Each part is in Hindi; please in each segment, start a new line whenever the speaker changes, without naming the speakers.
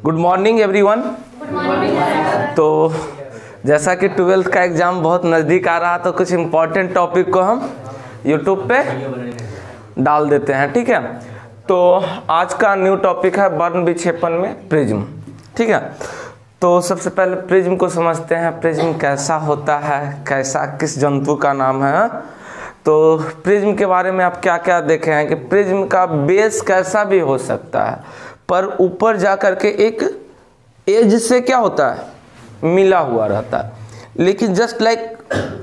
Good morning everyone. तो जैसा कि 12th का एग्ज़ाम बहुत नज़दीक आ रहा, तो कुछ इम्पोर्टेंट टॉपिक को हम यूट्यूब पे डाल देते हैं, ठीक है। तो आज का न्यू टॉपिक है वर्ण विक्षेपण में प्रिज्म, ठीक है। तो सबसे पहले प्रिज्म को समझते हैं, प्रिज्म कैसा होता है, कैसा किस जंतु का नाम है। तो प्रिज्म के बारे में आप क्या क्या देखे हैं कि प्रिज्म का बेस कैसा भी हो सकता है, पर ऊपर जा कर के एक एज से क्या होता है, मिला हुआ रहता है। लेकिन जस्ट लाइक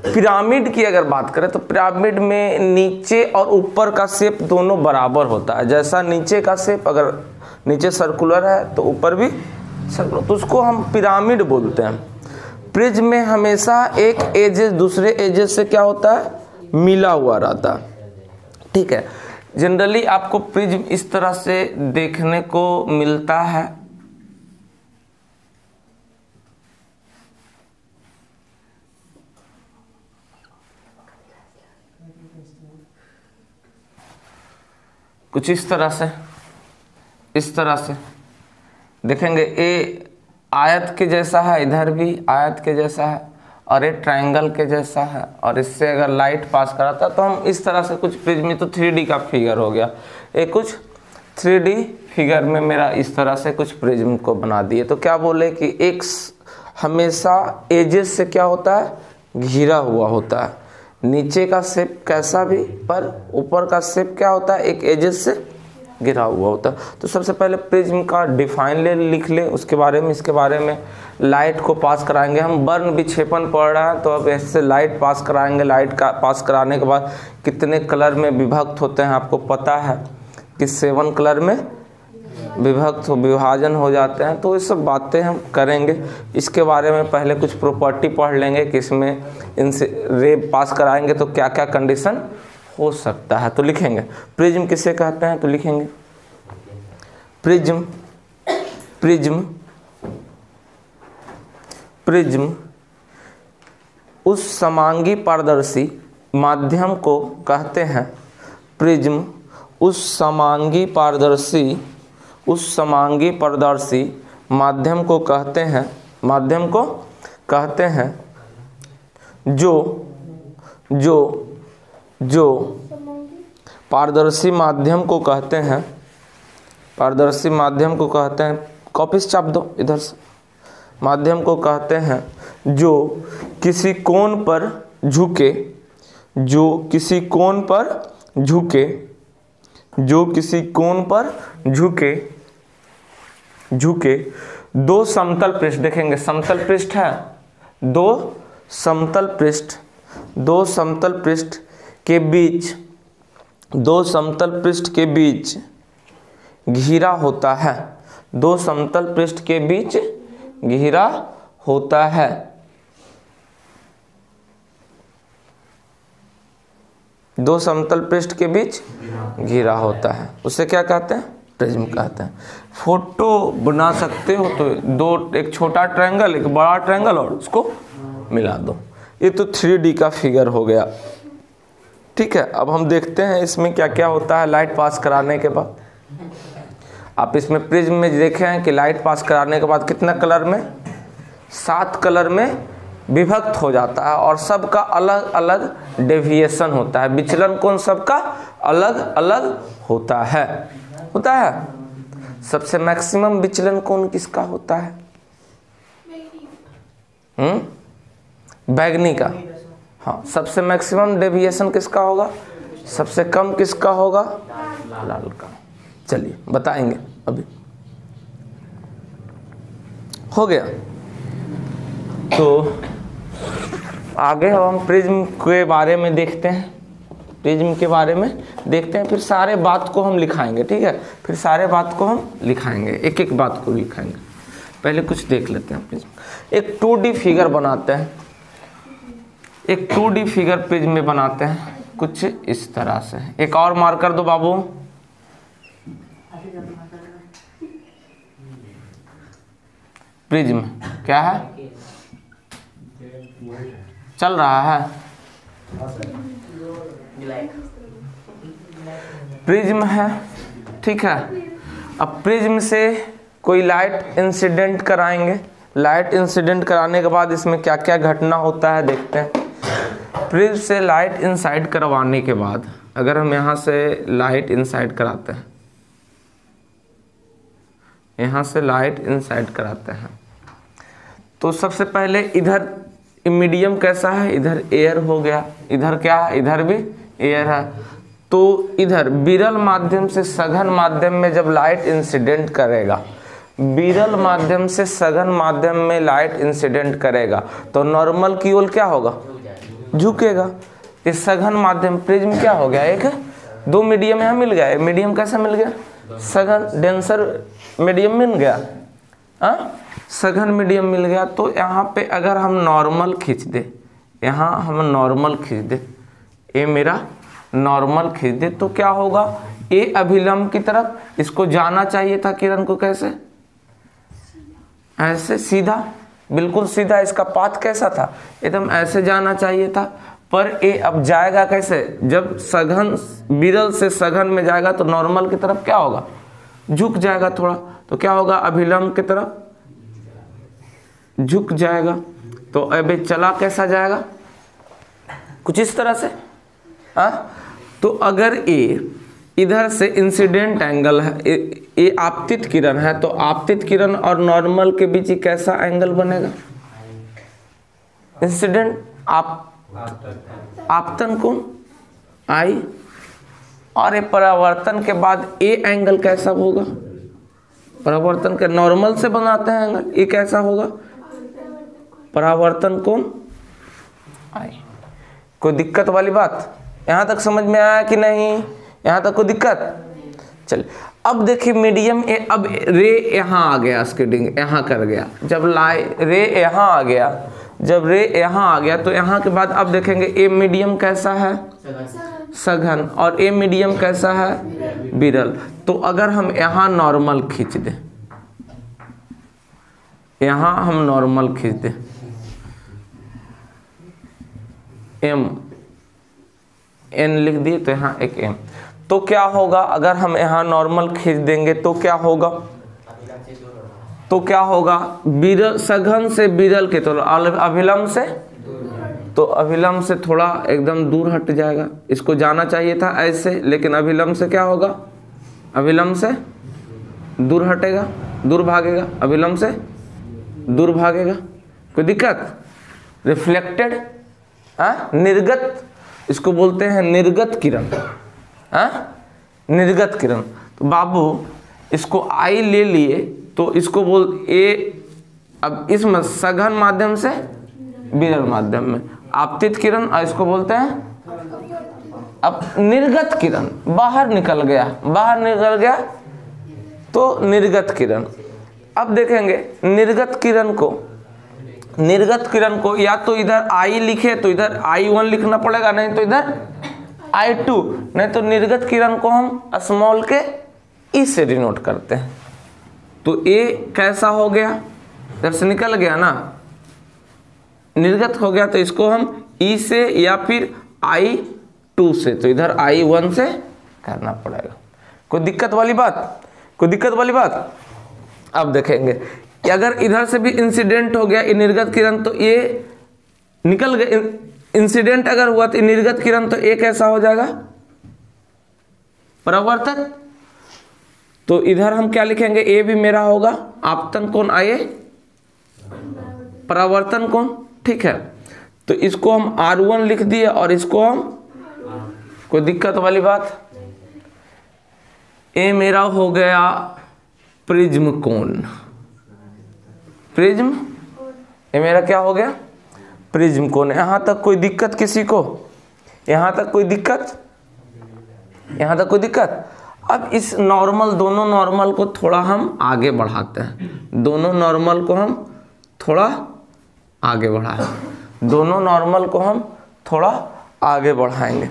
पिरामिड की अगर बात करें तो पिरामिड में नीचे और ऊपर का शेप दोनों बराबर होता है। जैसा नीचे का शेप अगर नीचे सर्कुलर है तो ऊपर भी सर्कुलर, तो उसको हम पिरामिड बोलते हैं। प्रिज्म में हमेशा एक एजेस दूसरे एजेस से क्या होता है, मिला हुआ रहता है, ठीक है। जनरली आपको प्रिज्म इस तरह से देखने को मिलता है। कुछ इस तरह से देखेंगे। ये आयत के जैसा है, इधर भी आयत के जैसा है, और ये ट्रायंगल के जैसा है, और इससे अगर लाइट पास कराता तो हम इस तरह से कुछ प्रिज्म, तो 3D का फिगर हो गया। ये कुछ 3D फिगर में मेरा इस तरह से कुछ प्रिज्म को बना दिए। तो क्या बोले कि एक हमेशा एजेस से क्या होता है, घिरा हुआ होता है। नीचे का शेप कैसा भी, पर ऊपर का शेप क्या होता है, एक एजेस से घिरा हुआ होता है। तो सबसे पहले प्रिज्म का डिफाइन लिख ले, उसके बारे में, इसके बारे में लाइट को पास कराएंगे। हम वर्ण विक्षेपण पढ़ रहे हैं तो अब ऐसे लाइट पास कराएंगे। लाइट का पास कराने के बाद कितने कलर में विभक्त होते हैं आपको पता है कि 7 कलर में विभाजन हो जाते हैं। तो ये सब बातें हम करेंगे। इसके बारे में पहले कुछ प्रॉपर्टी पढ़ लेंगे कि इसमें इनसे रे पास कराएंगे तो क्या क्या कंडीशन हो सकता है। तो लिखेंगे प्रिज्म किसे कहते हैं, तो लिखेंगे प्रिज्म उस समांगी पारदर्शी माध्यम को कहते हैं। प्रिज्म उस समांगी पारदर्शी माध्यम को कहते हैं जो पारदर्शी माध्यम को कहते हैं, कॉपी से छाप दो इधर से। माध्यम को कहते हैं जो किसी कोण पर झुके दो समतल पृष्ठ, देखेंगे समतल पृष्ठ है, दो समतल पृष्ठ के बीच घिरा होता है। दो समतल पृष्ठ के बीच घिरा होता है। दो समतल पृष्ठ के बीच घिरा होता है, उसे क्या कहते हैं, प्रिज्म कहते हैं। फोटो बना सकते हो तो दो, एक छोटा ट्रायंगल, एक बड़ा ट्रायंगल, और उसको मिला दो। ये तो 3D का फिगर हो गया, ठीक है। अब हम देखते हैं इसमें क्या क्या होता है लाइट पास कराने के बाद। आप इसमें प्रिज्म में देखे हैं कि लाइट पास कराने के बाद कितना कलर में, 7 कलर में विभक्त हो जाता है, और सबका अलग अलग डेविएशन होता है। विचलन कोण सबका अलग अलग होता है। सबसे मैक्सिमम विचलन कोण किसका होता है, बैगनी का। हाँ, सबसे मैक्सिमम डेविएशन किसका होगा, सबसे कम किसका होगा, लाल का। चलिए बताएंगे, अभी हो गया। तो आगे हम प्रिज्म के बारे में देखते हैं। फिर सारे बात को हम लिखाएंगे, ठीक है। फिर सारे बात को हम लिखाएंगे, एक एक बात को लिखाएंगे। पहले कुछ देख लेते हैं प्रिज्म। एक 2D फिगर बनाते हैं, एक 2D फिगर प्रिज्म में बनाते हैं, कुछ इस तरह से। एक और मार्कर दो बाबू। प्रिज्म क्या है, चल रहा है, प्रिज्म है, ठीक है। अब प्रिज्म से कोई लाइट इंसिडेंट कराएंगे। लाइट इंसिडेंट कराने के बाद इसमें क्या क्या घटना होता है देखते हैं। प्रिज्म से लाइट इनसाइड करवाने के बाद अगर हम यहाँ से लाइट इनसाइड कराते हैं, यहाँ से लाइट इनसाइड कराते हैं, तो सबसे पहले इधर मीडियम कैसा है, इधर एयर हो गया, इधर क्या है, इधर भी एयर है। तो इधर विरल माध्यम से सघन माध्यम में जब लाइट इंसिडेंट करेगा, विरल माध्यम से सघन माध्यम में लाइट इंसिडेंट करेगा तो नॉर्मल की ओर क्या होगा, झुकेगा। इस सघन माध्यम प्रिज्म क्या हो गया, एक दो मीडियम यहाँ मिल गया। मीडियम कैसा मिल गया, सघन डेंसर मीडियम मिल गया, सघन मीडियम मिल गया। तो यहाँ पे अगर हम नॉर्मल खींच दे, यहाँ हम नॉर्मल खींच दे, ये मेरा नॉर्मल खींच दे, तो क्या होगा, ये अभिलंब की तरफ इसको जाना चाहिए था किरण को, कैसे, ऐसे सीधा, बिल्कुल सीधा। इसका पाथ कैसा था, एकदम ऐसे जाना चाहिए था, पर ये अब जाएगा कैसे, जब सघन विरल से सघन में जाएगा तो नॉर्मल की तरफ क्या होगा, झुक जाएगा थोड़ा। तो क्या होगा, अभिलंब की तरफ झुक जाएगा। तो अब चला कैसा जाएगा, कुछ इस तरह से। तो अगर ये इधर से इंसिडेंट एंगल है, ये आपतित किरण है, तो आपतित किरण और नॉर्मल के बीच कैसा एंगल बनेगा, इंसिडेंट आपतन कोण आई, और ये परावर्तन के बाद ये एंगल कैसा होगा, परावर्तन के नॉर्मल से बनाते हैं एंगल, ये कैसा होगा, परावर्तन कोण आई। कोई दिक्कत वाली बात यहाँ तक समझ में आया कि नहीं, यहाँ तक कोई दिक्कत। चलिए अब देखिए मीडियम ए, अब रे यहाँ आ गया, स्किडिंग यहाँ कर गया, जब रे यहाँ आ गया, जब रे यहाँ आ गया तो यहाँ के बाद अब देखेंगे ए मीडियम कैसा है, सघन, और ए मीडियम कैसा है, विरल। तो अगर हम यहाँ नॉर्मल खींच दें, यहाँ हम नॉर्मल खींच दें, एम एन लिख दिए तो यहाँ एक एम, तो क्या होगा, अगर हम यहाँ नॉर्मल खींच देंगे तो क्या होगा, तो क्या होगा, विरल सघन से विरल के तो अभिलंब से, तो अभिलंब से थोड़ा एकदम दूर हट जाएगा। इसको जाना चाहिए था ऐसे, लेकिन अभिलंब से क्या होगा, अभिलंब से दूर हटेगा, दूर भागेगा, अभिलंब से दूर भागेगा। कोई दिक्कत, रिफ्लेक्टेड, निर्गत, इसको बोलते हैं निर्गत किरण, निर्गत किरण। तो बाबू इसको आई ले लिए, तो इसको बोल ए, अब इसमें सघन माध्यम से विरल माध्यम में आपतित किरण, और इसको बोलते हैं अब निर्गत किरण, बाहर निकल गया, बाहर निकल गया तो निर्गत किरण। अब देखेंगे निर्गत किरण को या तो इधर आई लिखे तो इधर I1 लिखना पड़ेगा, नहीं तो इधर I2, नहीं तो निर्गत किरण को हम स्मॉल के ई से डिनोट करते हैं। तो ए कैसा हो गया, इधर से निकल गया ना, निर्गत हो गया, तो इसको हम ई से या फिर I2 से, तो इधर I1 से करना पड़ेगा। कोई दिक्कत वाली बात, कोई दिक्कत वाली बात। अब देखेंगे अगर इधर से भी इंसिडेंट हो गया निर्गत किरण, तो ये निकल गए, इंसिडेंट अगर हुआ तो निर्गत किरण, तो ये कैसा हो जाएगा, परावर्तन। तो इधर हम क्या लिखेंगे, ए भी मेरा होगा आपतन कोण, आए परावर्तन कोण, ठीक है। तो इसको हम R1 लिख दिए और इसको हम, कोई दिक्कत वाली बात। ए मेरा हो गया प्रिज्म कोण, प्रिज्म, ये मेरा क्या हो गया, प्रिज्म कोण। यहाँ तक कोई दिक्कत किसी को, यहाँ तक कोई दिक्कत, यहाँ तक कोई दिक्कत। अब इस नॉर्मल, दोनों नॉर्मल को थोड़ा हम आगे बढ़ाते हैं, दोनों नॉर्मल को हम थोड़ा आगे बढ़ाएं, दोनों नॉर्मल को हम थोड़ा आगे बढ़ाएंगे,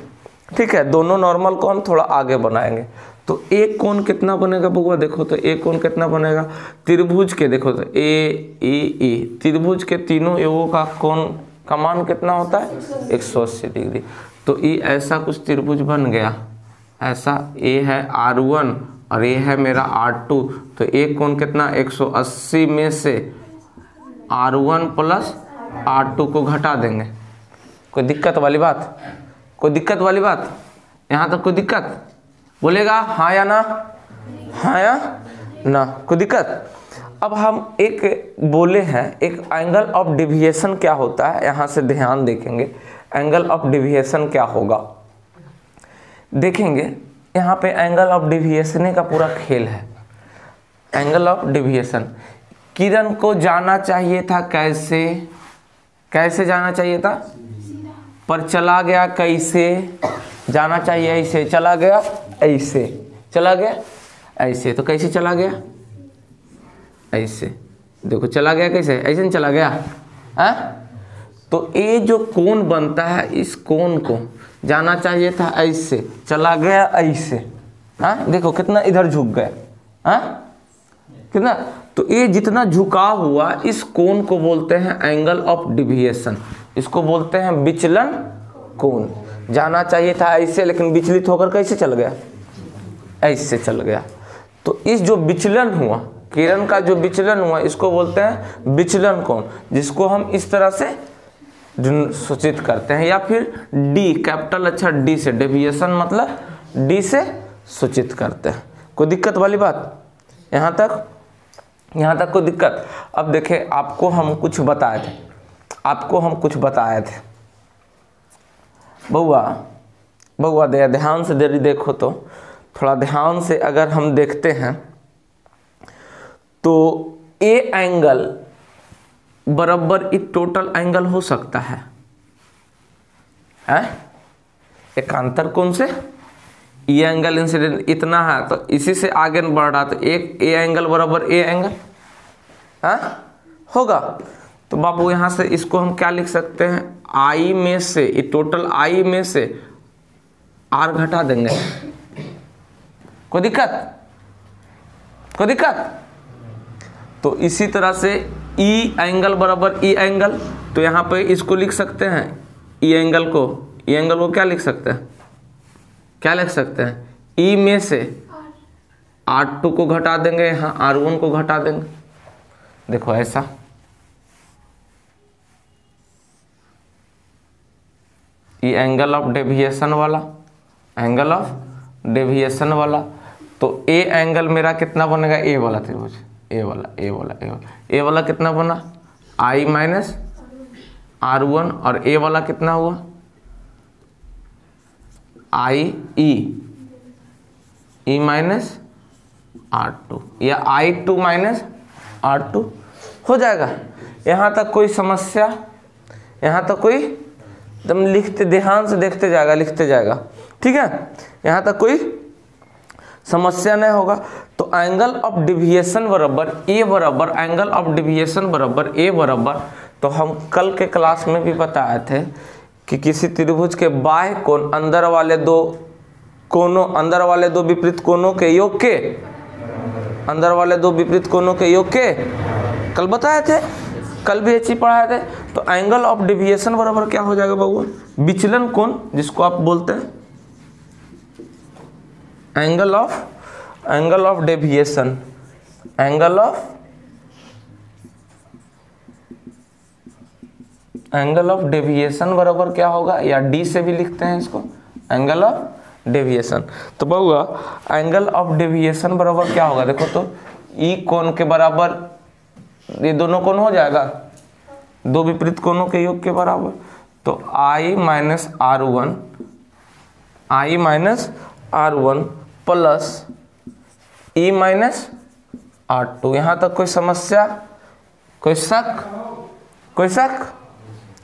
ठीक है, दोनों नॉर्मल को हम थोड़ा आगे बनाएंगे। तो एक कोण कितना बनेगा बउआ, देखो तो एक कोण कितना बनेगा, त्रिभुज के देखो तो ए त्रिभुज के तीनों एगो का कोण का मान कितना होता है, 180 डिग्री। तो ये ऐसा कुछ त्रिभुज बन गया, ऐसा ए है R1 और ये है मेरा R2, तो एक कोण कितना 180 में से R1 प्लस R2 को घटा देंगे। कोई दिक्कत वाली बात? कोई दिक्कत वाली बात? यहाँ तक कोई दिक्कत बोलेगा हाँ या ना? हाँ या ना? कोई दिक्कत? अब हम एक बोले हैं एक एंगल ऑफ डिविएशन क्या होता है, यहाँ से ध्यान देखेंगे एंगल ऑफ डिविएशन क्या होगा। देखेंगे यहाँ पे एंगल ऑफ डिविएशन का पूरा खेल है। एंगल ऑफ डिविएशन, किरण को जाना चाहिए था कैसे? कैसे जाना चाहिए था? पर चला गया कैसे? जाना चाहिए ऐसे, चला गया ऐसे, चला गया ऐसे, तो कैसे चला गया? ऐसे। देखो चला गया कैसे? ऐसे नहीं चला गया है? तो ये जो कोण बनता है, इस कोण को जाना चाहिए था ऐसे, चला गया ऐसे। हाँ देखो कितना इधर झुक गया, हाँ कितना। तो ये जितना झुकाव हुआ इस कोण को बोलते हैं एंगल ऑफ डिविएशन, इसको बोलते हैं विचलन कोण। जाना चाहिए था ऐसे लेकिन विचलित होकर कैसे चल गया? ऐसे चल गया। तो इस जो विचलन हुआ, किरण का जो विचलन हुआ, इसको बोलते हैं विचलन कोण, जिसको हम इस तरह से सूचित करते हैं, या फिर डी कैपिटल अच्छा डी से, डेविएशन मतलब डी से सूचित करते हैं। कोई दिक्कत वाली बात? यहाँ तक कोई दिक्कत? अब देखे आपको हम कुछ बताए थे, बउआ ध्यान से देखो, तो थोड़ा ध्यान से अगर हम देखते हैं तो ए एंगल बराबर एक टोटल एंगल हो सकता है, एकांतर कोण से ये एंगल इंसिडेंट इतना है, तो इसी से आगे बढ़ रहा, तो एक ए एंगल बराबर ए एंगल होगा। तो बाबू यहाँ से इसको हम क्या लिख सकते हैं? आई में से, ये टोटल आई में से आर घटा देंगे। कोई दिक्कत? तो इसी तरह से ई एंगल बराबर ई एंगल, तो यहाँ पे इसको लिख सकते हैं ई एंगल को क्या लिख सकते हैं? ई में से R2 को घटा देंगे, यहाँ R1 को घटा देंगे। देखो ऐसा, ये एंगल ऑफ डेविएशन वाला, तो ए एंगल मेरा कितना बनेगा? ए वाला त्रिभुज, ए वाला कितना बना? I माइनस R1, और ए वाला कितना हुआ? ई माइनस R2, या I2 माइनस R2 हो जाएगा। यहाँ तक कोई समस्या? यहाँ तक कोई एकदम लिखते ध्यान से लिखते जाएगा, ठीक है? यहाँ तक कोई समस्या नहीं होगा। तो एंगल ऑफ डिविएशन बराबर ए बराबर, एंगल ऑफ डिविएशन बराबर ए बराबर, तो हम कल के क्लास में भी बताए थे कि किसी त्रिभुज के बाह्य कोण अंदर वाले दो विपरीत कोणों के योग के, कल बताए थे, कल भी अच्छी पढ़ाए थे। तो एंगल ऑफ डिविएशन बराबर क्या हो जाएगा बाबू? विचलन कोण, जिसको आप बोलते हैं angle of deviation, angle of deviation बराबर क्या होगा? या डी से भी लिखते हैं इसको, एंगल ऑफ डेविएशन। तो बहुआ एंगल ऑफ डेविएशन बराबर क्या होगा? देखो तो ई कोण के बराबर ये दोनों कोण हो जाएगा, दो विपरीत कोणों के योग के बराबर। तो I minus R1 plus E minus R2। यहाँ तक कोई समस्या, कोई शक?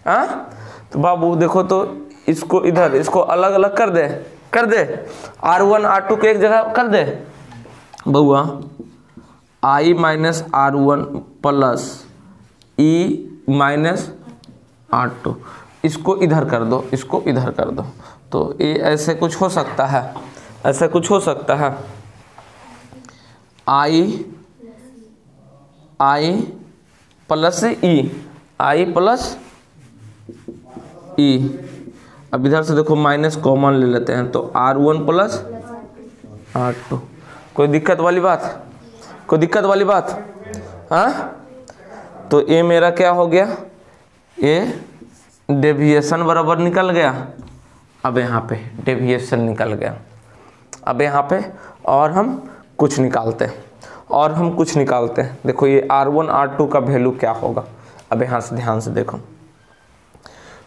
हाँ तो बाबू देखो तो इसको इधर, इसको अलग अलग कर दे, R1 R2 को एक जगह कर दे बउआ। I minus R1 plus E minus R2, इसको इधर कर दो, तो ये ऐसे कुछ हो सकता है, I प्लस E, अब इधर से देखो माइनस कॉमन ले लेते हैं, तो R1 प्लस R2, कोई दिक्कत वाली बात, कोई दिक्कत वाली बात? हाँ, तो ये मेरा क्या हो गया, ये डेविएशन बराबर निकल गया। अब यहाँ पे डेविएशन निकल गया। अब यहाँ पे और हम कुछ निकालते हैं, और हम कुछ निकालते हैं। देखो ये R1 R2 का वैल्यू क्या होगा। अब यहाँ से ध्यान से देखो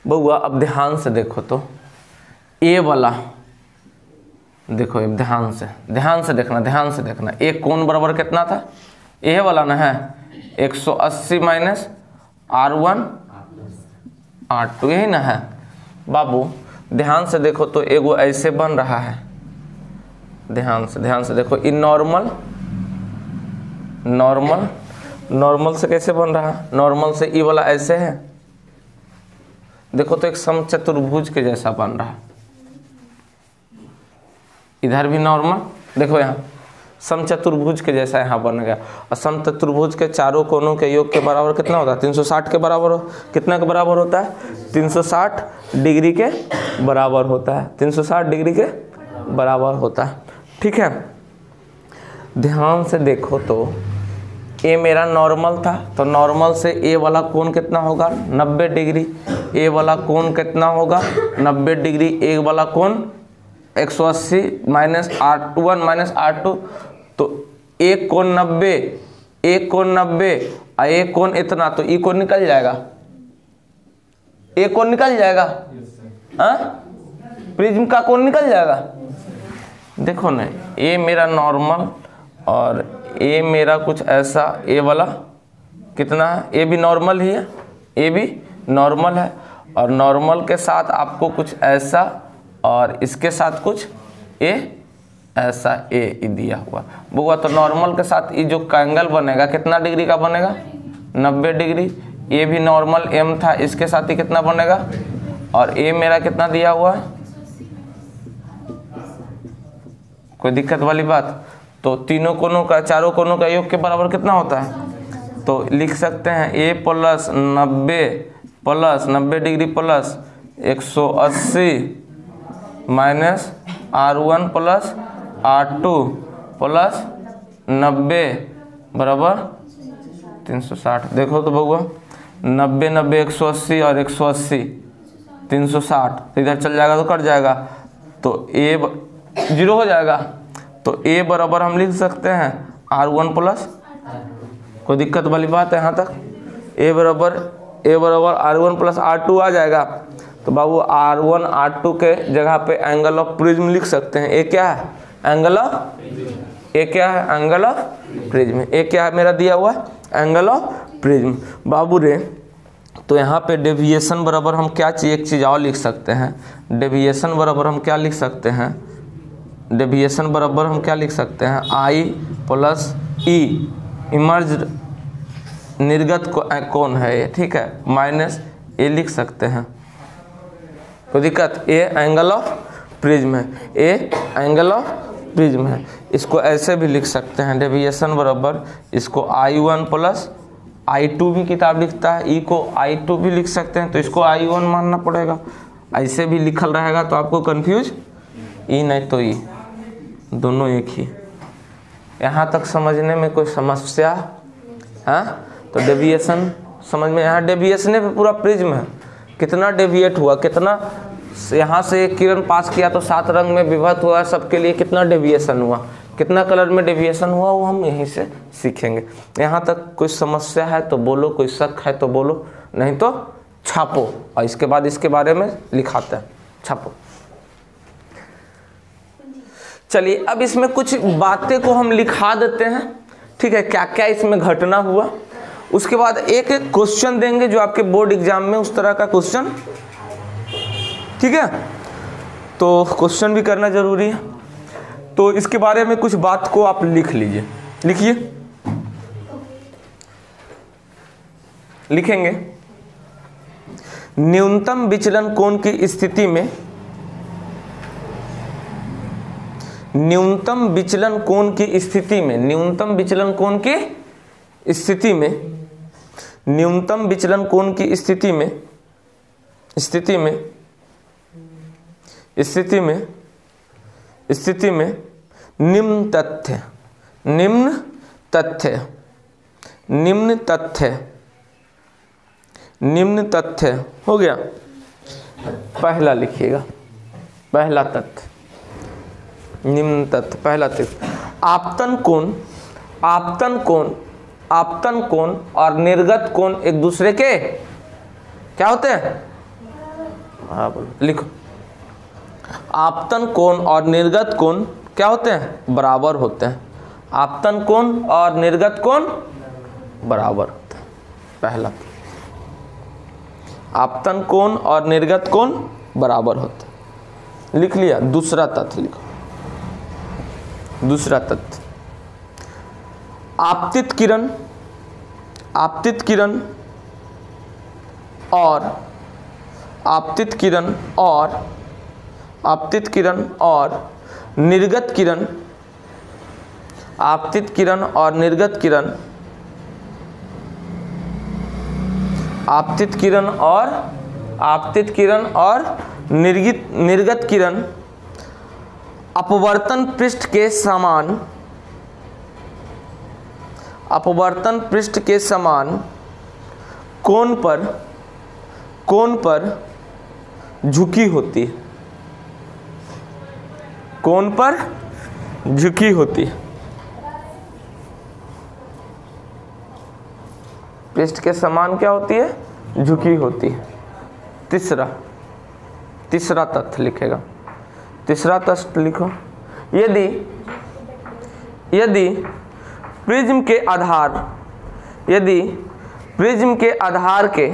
बउआ, अब ध्यान से देखो तो ए वाला देखो, ध्यान से देखना, ध्यान से देखना। ए कोण बराबर कितना था, ए वाला ना है 180 माइनस R1 R2, यही ना है बाबू। ध्यान से देखो तो एगो ऐसे बन रहा है, ध्यान से देखो। ये नॉर्मल से कैसे बन रहा है, नॉर्मल से ई वाला ऐसे है। देखो तो एक समचतुर्भुज के जैसा बन रहा है। इधर भी नॉर्मल, देखो यहाँ समचतुर्भुज के जैसा यहाँ बन गया। और समचतुर्भुज के चारों कोनों के योग के बराबर कितना होता है, 360 के बराबर कितना के बराबर होता है, 360 डिग्री के बराबर होता है, 360 डिग्री के बराबर होता है। ठीक है, ध्यान से देखो तो ए मेरा नॉर्मल था, तो नॉर्मल से ए वाला कोण कितना होगा, 90 डिग्री। ए वाला कोण कितना होगा, 90 डिग्री। ए वाला कोण 180 माइनस R1 माइनस R2, तो एक कोण 90, एक कोण 90 और एक कोण इतना, तो ई कोण निकल जाएगा, एक कोण निकल जाएगा। हाँ, प्रिज्म का कोण निकल जाएगा। देखो ना, ए मेरा नॉर्मल और ए मेरा कुछ ऐसा, ए वाला कितना है, ए भी नॉर्मल ही है, ए भी नॉर्मल है। और नॉर्मल के साथ आपको कुछ ऐसा और इसके साथ कुछ ए ऐसा, ए दिया हुआ बुआ। तो नॉर्मल के साथ ये जो एंगल बनेगा कितना डिग्री का बनेगा, 90 डिग्री। ए भी नॉर्मल एम था, इसके साथ ही कितना बनेगा, और ए मेरा कितना दिया हुआ है, कोई दिक्कत वाली बात? तो तीनों कोनों का, चारों कोनों का योग के बराबर कितना होता है, तो लिख सकते हैं A plus 90 degree plus 180 minus R1 plus R2 plus 90 बराबर 360। देखो तो बउआ, 90 90 180 और 180 360, इधर चल जाएगा तो कट जाएगा, तो ए 0 हो जाएगा। तो ए बराबर हम लिख सकते हैं R1 प्लस, कोई दिक्कत वाली बात है यहाँ तक? ए बराबर R1 प्लस R2 आ जाएगा। तो बाबू R1 R2 के जगह पे एंगल ऑफ प्रिज्म लिख सकते हैं। ए क्या है, एंगल ऑफ, ए क्या है, एंगल ऑफ प्रिज्म। ए क्या है मेरा दिया हुआ, एंगल ऑफ प्रिज्म बाबू रे। तो यहाँ पे डेविएशन बराबर हम क्या चाहिए, एक चीज़ और लिख सकते हैं। डेविएशन बराबर हम क्या लिख सकते हैं, डेविएशन बराबर हम क्या लिख सकते हैं, आई प्लस ई, इमर्ज निर्गत कोण है ये, ठीक है, माइनस ए लिख सकते हैं, कोई दिक्कत? ए एंगल ऑफ प्रिज्म है, ए एंगल ऑफ प्रिज्म है। इसको ऐसे भी लिख सकते हैं, डेविएशन बराबर इसको I1 प्लस I2 भी किताब लिखता है, ई को I2 भी लिख सकते हैं, तो इसको I1 मानना पड़ेगा। ऐसे भी लिखल रहेगा तो आपको कंफ्यूज, ई नहीं तो ई, दोनों एक ही। यहाँ तक समझने में कोई समस्या? हाँ, तो डेविएशन समझ में, यहाँ डेविएशन पे पूरा प्रिज्म है, कितना डेविएट हुआ, कितना यहाँ से एक किरण पास किया तो 7 रंग में विभक्त हुआ, सबके लिए कितना डेविएशन हुआ, कितना कलर में डेविएशन हुआ, वो हम यहीं से सीखेंगे। यहाँ तक कोई समस्या है तो बोलो, कोई शक है तो बोलो, नहीं तो छापो, और इसके बाद इसके बारे में लिखाते हैं, छापो। चलिए अब इसमें कुछ बातें को हम लिखा देते हैं, ठीक है, क्या क्या इसमें घटना हुआ। उसके बाद एक एक क्वेश्चन देंगे जो आपके बोर्ड एग्जाम में उस तरह का क्वेश्चन, ठीक है, तो क्वेश्चन भी करना जरूरी है। तो इसके बारे में कुछ बात को आप लिख लीजिए, लिखिए, लिखेंगे। न्यूनतम विचलन कोण की स्थिति में, न्यूनतम विचलन कोण की स्थिति में, न्यूनतम विचलन कोण की स्थिति में, न्यूनतम विचलन कोण की स्थिति में, स्थिति में, स्थिति में, स्थिति में निम्न तथ्य, निम्न तथ्य, निम्न तथ्य, निम्न तथ्य हो गया। पहला लिखिएगा, पहला तथ्य, निम्न तथ्य, पहला तथ्य, आपतन कोण, आपतन कोण, आपतन कोण और निर्गत कोण एक दूसरे के क्या होते हैं? हाँ बोलो, लिखो। आपतन कोण और निर्गत कोण क्या होते हैं? बराबर होते हैं। आपतन कोण और निर्गत कोण बराबर होते हैं। पहला, आपतन कोण और निर्गत कोण बराबर होते हैं। लिख लिया। दूसरा तथ्य लिखो, दूसरा तथ्य, आपतित किरण, आपतित किरण और आपतित किरण और आपतित किरण और निर्गत किरण, आपतित किरण और निर्गत किरण, आपतित किरण और आपतित किरण और निर्गत किरण अपवर्तन पृष्ठ के समान, अपवर्तन पृष्ठ के समान कोण पर झुकी होती है, कोण पर झुकी होती है। पृष्ठ के समान क्या होती है? झुकी होती है। तीसरा, तीसरा तथ्य लिखेगा, तीसरा तथ्य लिखो। यदि यदि प्रिज्म के आधार, यदि प्रिज्म के आधार के,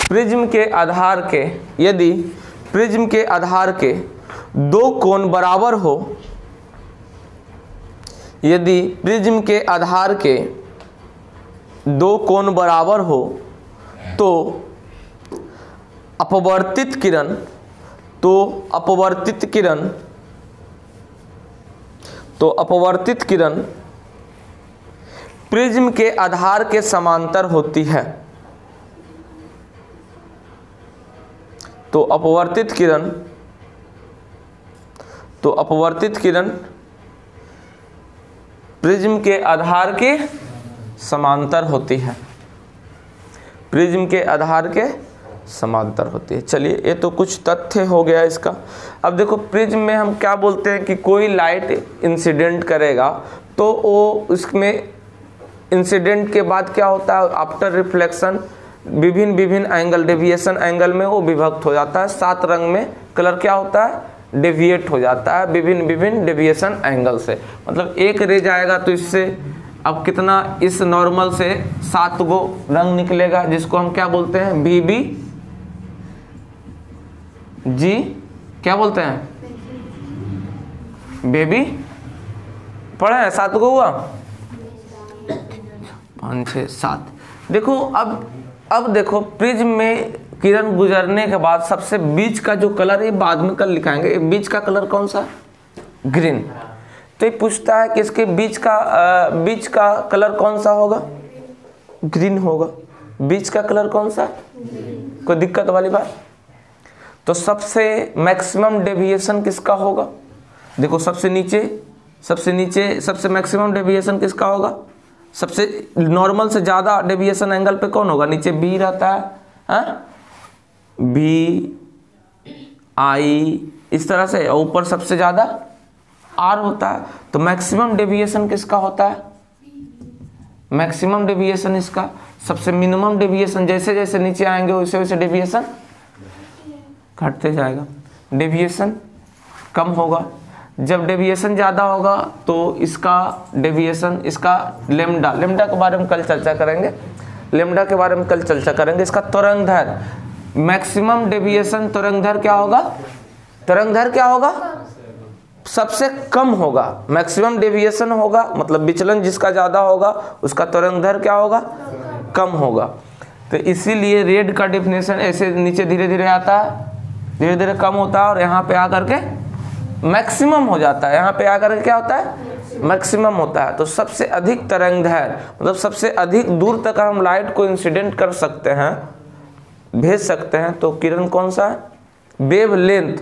प्रिज्म के आधार के, यदि प्रिज्म के आधार के दो कोण बराबर हो, यदि प्रिज्म के आधार के दो कोण बराबर हो तो अपवर्तित किरण, तो अपवर्तित किरण, तो अपवर्तित किरण प्रिज्म के आधार के समांतर होती है। तो अपवर्तित किरण, तो अपवर्तित किरण प्रिज्म के आधार के समांतर होती है, प्रिज्म के आधार के समांतर होती है। चलिए, ये तो कुछ तथ्य हो गया इसका। अब देखो, प्रिज्म में हम क्या बोलते हैं कि कोई लाइट इंसिडेंट करेगा तो वो उसमें इंसिडेंट के बाद क्या होता है? आफ्टर रिफ्लेक्शन विभिन्न विभिन्न एंगल, डेविएशन एंगल में वो विभक्त हो जाता है। 7 रंग में कलर क्या होता है? डेविएट हो जाता है विभिन्न विभिन्न डेविएशन एंगल से। मतलब एक रे जाएगा तो इससे अब कितना, इस नॉर्मल से 7 गो रंग निकलेगा, जिसको हम क्या बोलते हैं? बीबी जी, क्या बोलते हैं? बेबी पढ़े हैं? 7 गो हुआ, 5 6 7। देखो अब देखो, प्रिज्म में किरण गुजरने के बाद सबसे बीच का जो कलर, ये बाद में कल लिखाएंगे, बीच का कलर कौन सा? ग्रीन। तो ये पूछता है कि इसके बीच का कलर कौन सा होगा? ग्रीन होगा। बीच का कलर कौन सा? कोई दिक्कत वाली बात? तो सबसे मैक्सिमम डेविएशन किसका होगा? देखो, सबसे नीचे सबसे मैक्सिमम डेविएशन किसका होगा? सबसे नॉर्मल से ज़्यादा डेविएशन एंगल पे कौन होगा? नीचे बी रहता है, बी आई, इस तरह से। ऊपर सबसे ज़्यादा आर होता है। तो मैक्सिमम डेविएशन किसका होता है? मैक्सिमम डेविएशन इसका। सबसे मिनिमम डेविएशन, जैसे जैसे नीचे आएंगे वैसे वैसे डेविएशन घटते जाएगा, डेविएशन कम होगा। जब डेविएशन ज़्यादा होगा तो इसका डेविएशन, इसका लेम्डा, लेम्डा के बारे में कल चर्चा करेंगे, लेम्डा के बारे में कल चर्चा करेंगे। इसका तरंगधर, मैक्सिमम डेविएशन तरंगधर क्या होगा? तरंगधर क्या होगा? सबसे कम होगा। मैक्सिमम डेविएशन होगा मतलब विचलन जिसका ज़्यादा होगा उसका तरंगधर क्या होगा? कम होगा। तो इसीलिए रेड का डेफिनेशन ऐसे नीचे धीरे धीरे आता है, धीरे धीरे कम होता है और यहाँ पे आकर के मैक्सिमम हो जाता है। यहाँ पे आकर के क्या होता है? मैक्सिमम होता है। तो सबसे अधिक तरंगधर मतलब सबसे अधिक दूर तक हम लाइट को इंसिडेंट कर सकते हैं, भेज सकते हैं। तो किरण कौन सा है? वेव लेंथ,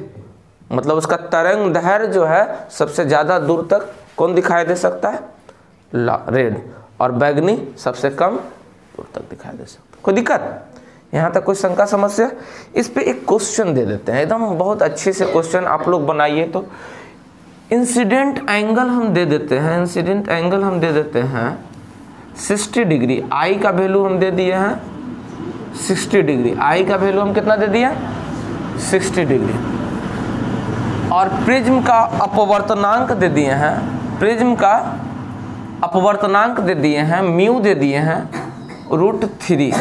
मतलब उसका तरंग दैर्घ्य जो है सबसे ज़्यादा दूर तक कौन दिखाई दे सकता है? रेड। और बैगनी सबसे कम दूर तक दिखाई दे सकता है। कोई दिक्कत यहाँ तक? कोई शंका समस्या? इस पे एक क्वेश्चन दे देते हैं, एकदम बहुत अच्छे से क्वेश्चन आप लोग बनाइए। तो इंसिडेंट एंगल हम दे देते हैं, इंसिडेंट एंगल हम दे देते हैं 60 डिग्री। आई का वैल्यू हम दे दिए हैं 60 डिग्री। आई का वैल्यू हम कितना दे दिए? 60 डिग्री। और प्रिज्म का अपवर्तनांक दे दिए हैं, प्रिज्म का अपवर्तनांक दे दिए हैं, म्यू दे दिए हैं √3।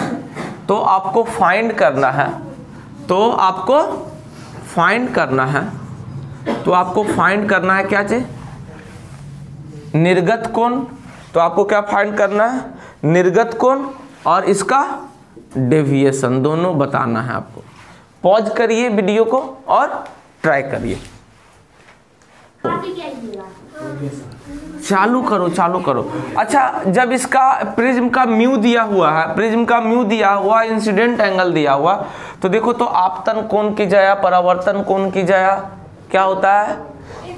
तो आपको फाइंड करना है, तो आपको फाइंड करना है, तो आपको फाइंड करना है क्या चीज? निर्गत कोण। तो आपको क्या फाइंड करना है? निर्गत कोण और इसका डेविएशन, दोनों बताना है आपको। पॉज करिए वीडियो को और ट्राई करिए। चालू करो, चालू करो। अच्छा, जब इसका प्रिज्म का म्यू दिया हुआ है, प्रिज्म का म्यू दिया हुआ, इंसिडेंट एंगल दिया हुआ, तो देखो तो आपतन कोण की जगह परावर्तन कोण की जगह क्या होता है?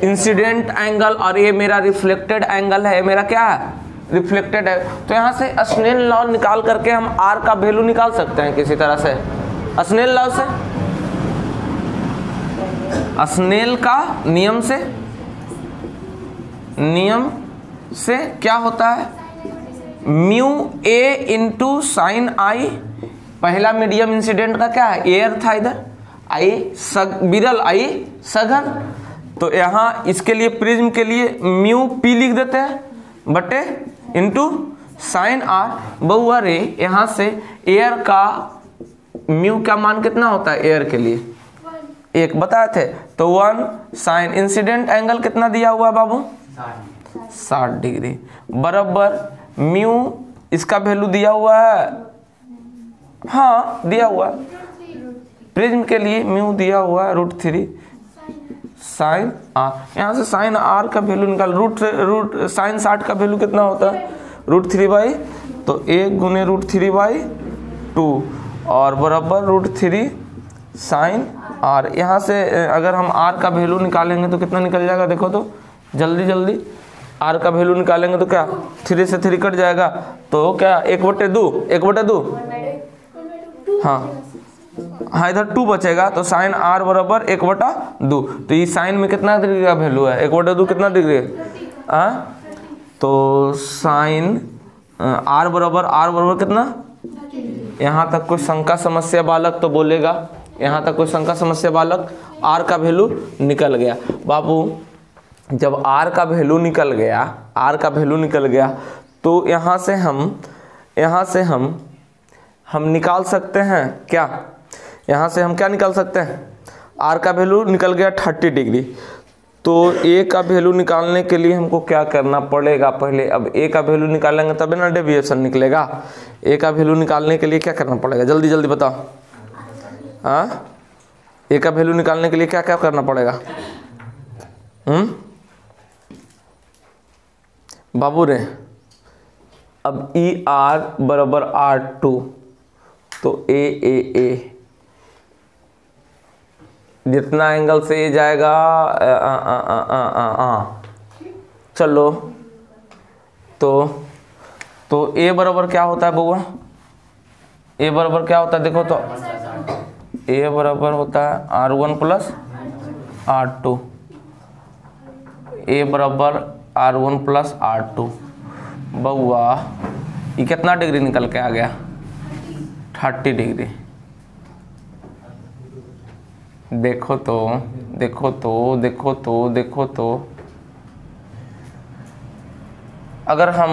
Incident angle. और ये मेरा रिफ्लेक्टेड एंगल है, मेरा क्या है? रिफ्लेक्टेड है। तो यहाँ से स्नेल लॉ निकाल करके हम आर का वैल्यू निकाल सकते हैं किसी तरह से। स्नेल लॉ से, स्नेल का नियम से क्या होता है? म्यू ए इंटू साइन आई। पहला मीडियम इंसिडेंट का क्या है? एयर था इधर, आई विरल, आई सघन। तो यहाँ इसके लिए प्रिज्म के लिए म्यू पी लिख देते हैं बटे इंटू साइन आर। बहुआ रे यहाँ से एयर का म्यू का मान कितना होता है एयर के लिए? 1 बताए थे। तो 1 साइन इंसिडेंट एंगल कितना दिया हुआ है बाबू? 60 डिग्री बराबर म्यू इसका वैल्यू दिया हुआ है, हाँ दिया हुआ है। प्रिज्म के लिए म्यू दिया हुआ है √3 साइन आर। यहाँ से साइन आर का वैल्यू निकाल, रूट साइन 60 का वैल्यू कितना होता है? √3/, तो 1 गुने √3/2 और बराबर √3 साइन आर। यहाँ से अगर हम आर का वैल्यू निकालेंगे तो कितना निकल जाएगा? देखो तो जल्दी जल्दी, आर का वैल्यू निकालेंगे तो क्या 3 से 3 कट जाएगा, तो क्या 1/2 हाँ इधर 2 बचेगा। तो साइन आर बराबर 1/2। तो ये साइन में कितना डिग्री का वैल्यू है? 1/2 कितना डिग्री है? तो साइन आर बराबर कितना? यहाँ तक कोई शंका समस्या बालक तो बोलेगा, यहाँ तक कोई शंका समस्या बालक? आर का वैल्यू निकल गया बाबू। जब आर का वैल्यू निकल गया, तो यहाँ से हम निकाल सकते हैं क्या? यहाँ से हम क्या निकाल सकते हैं? आर का वैल्यू निकल गया 30 डिग्री। तो ए का वैल्यू निकालने के लिए हमको क्या करना पड़ेगा? पहले अब ए का वैल्यू निकालेंगे तब ना डेविएशन निकलेगा। ए का वैल्यू निकालने के लिए क्या करना पड़ेगा? जल्दी जल्दी बताओ। हाँ, ए का वैल्यू निकालने के लिए क्या क्या करना पड़ेगा? बाबू रे, अब ई आर बराबर R2, तो ए जितना एंगल से ये जाएगा चलो, तो ए बराबर क्या होता है बउआ? ए बराबर क्या होता है? देखो तो ए बराबर होता है R1 + R2। ए बराबर R1 + R2। बउआ ये कितना डिग्री निकल के आ गया? 30 डिग्री। देखो तो अगर हम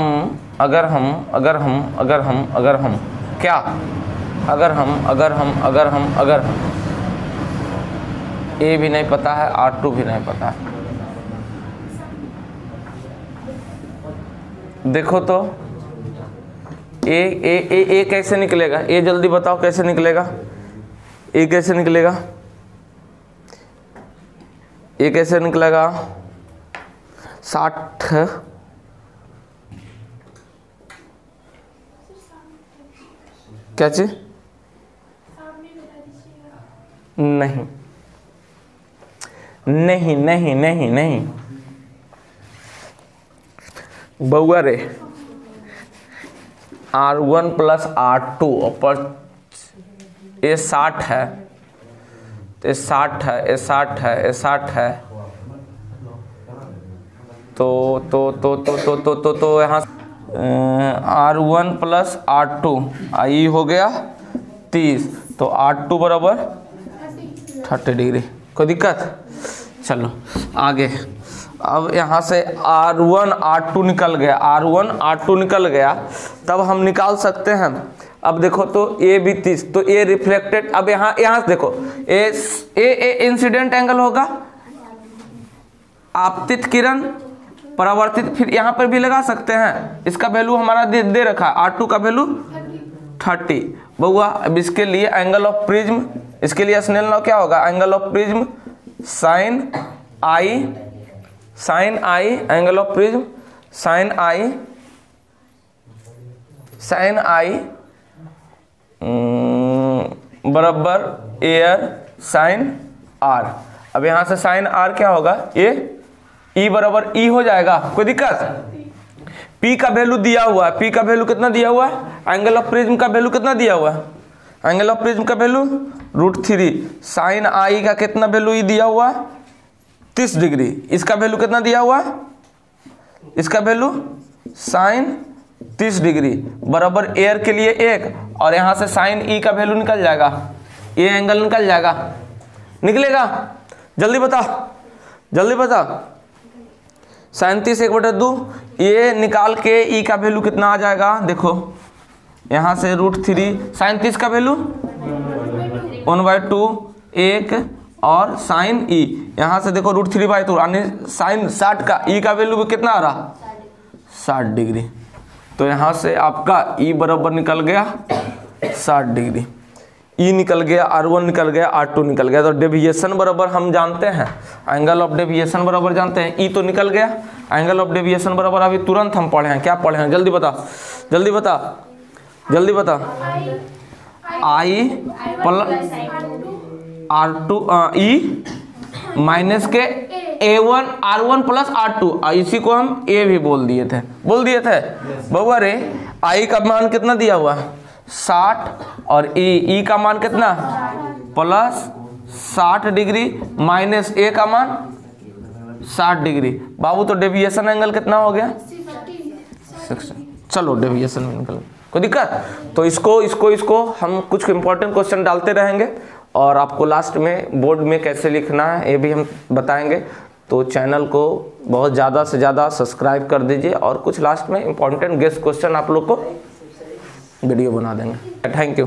ए भी नहीं पता है, R2 भी नहीं पता है, देखो तो ए कैसे निकलेगा? ए जल्दी बताओ कैसे निकलेगा? ए कैसे निकलेगा? ए कैसे निकलेगा? 60 क्या चीज? नहीं, बउआ रे R1 प्लस R2 ऊपर ये 60 है, तो 60 है, ये 60 है, ये 60 है, तो यहाँ R1 प्लस R2 आई हो गया 30, तो R2 बराबर 30 डिग्री। कोई दिक्कत? चलो आगे। अब यहाँ से R1 R2 निकल गया, R1 R2 निकल गया, तब हम निकाल सकते हैं। अब देखो तो ए भी 30, तो ए रिफ्लेक्टेड। अब यहाँ से देखो ए इंसिडेंट एंगल होगा, आपतित किरण परावर्तित, फिर यहाँ पर भी लगा सकते हैं। इसका वैल्यू हमारा दे रखा है, R2 का वैल्यू 30 बउआ। अब इसके लिए एंगल ऑफ प्रिज्म, इसके लिए स्नेल लॉ क्या होगा, angle of prism sine I, angle of prism sine I बराबर एयर साइन आर। अब यहाँ से साइन आर क्या होगा, ये ई बराबर ई हो जाएगा। कोई दिक्कत? पी का वैल्यू दिया हुआ है, पी का वैल्यू कितना दिया हुआ है, एंगल ऑफ प्रिज्म का वैल्यू कितना दिया हुआ है, एंगल ऑफ प्रिज्म का वैल्यू √3, साइन आई का कितना वैल्यू ई दिया हुआ है 30 डिग्री, इसका वैल्यू कितना दिया हुआ है, इसका वैल्यू साइन 30 डिग्री बराबर एयर के लिए 1, और यहाँ से साइन ई का वैल्यू निकल जाएगा, ये एंगल निकल जाएगा, निकलेगा? जल्दी बता, जल्दी बता। 37 1/2, ये निकाल के ई का वैल्यू कितना आ जाएगा, देखो यहाँ से √3, 37 का वैल्यू 1/2 1, और साइन ई यहाँ से देखो √3/2, यानी साइन 60 का ई का वैल्यू कितना आ रहा 60 डिग्री। तो यहाँ से आपका ई बराबर निकल गया 60 डिग्री, ई निकल गया, R1 निकल गया, R2 निकल गया। तो डेविएशन बराबर हम जानते हैं, एंगल ऑफ डेविएशन बराबर जानते हैं, ई तो निकल गया, एंगल ऑफ डेविएशन बराबर अभी तुरंत हम पढ़े हैं, क्या पढ़े हैं, जल्दी बता, जल्दी बता, जल्दी बता। आई प्लस R2 ई माइनस के A1 R1 प्लस R2, इसी को हम ए भी बोल दिए थे बउआ रे। आई का मान कितना दिया हुआ है 60, और ई का मान कितना प्लस 60 डिग्री माइनस ए का मान 60 डिग्री। बाबू तो डेविएशन एंगल कितना हो गया 60। चलो डेविएशन एंगल, कोई दिक्कत? तो इसको हम कुछ इंपॉर्टेंट क्वेश्चन डालते रहेंगे, और आपको लास्ट में बोर्ड में कैसे लिखना है ये भी हम बताएंगे। तो चैनल को बहुत ज़्यादा से ज़्यादा सब्सक्राइब कर दीजिए, और कुछ लास्ट में इंपॉर्टेंट गेस्ट क्वेश्चन आप लोग को वीडियो बना देंगे। Thank you.